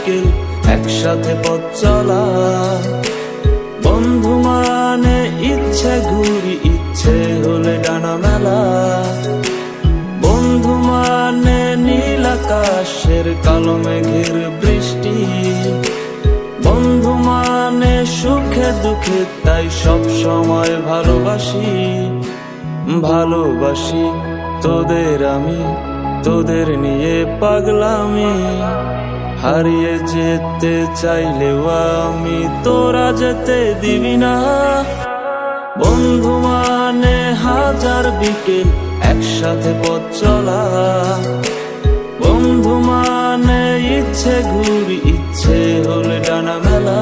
বিকেল একসাথে পথ চলা। বন্ধু মানে ইচ্ছে ঘুরি, ইচ্ছে হলে ডানা মেলা। বন্ধু মানে নীল আকাশের কালো মেঘের বৃষ্টি। বন্ধু মানে সুখে দুঃখে তাই সব সময় ভালোবাসি। ভালোবাসি তোদের আমি, তোদের নিয়ে পাগলামি। হারিয়ে যেতে চাইলেও আমি, তোরা যেতে দিবি না। বন্ধু মানে হাজার বিকেল একসাথে পথ চলা। বন্ধু মানে ইচ্ছে ঘুরি, ইচ্ছে হলে ডানা মেলা।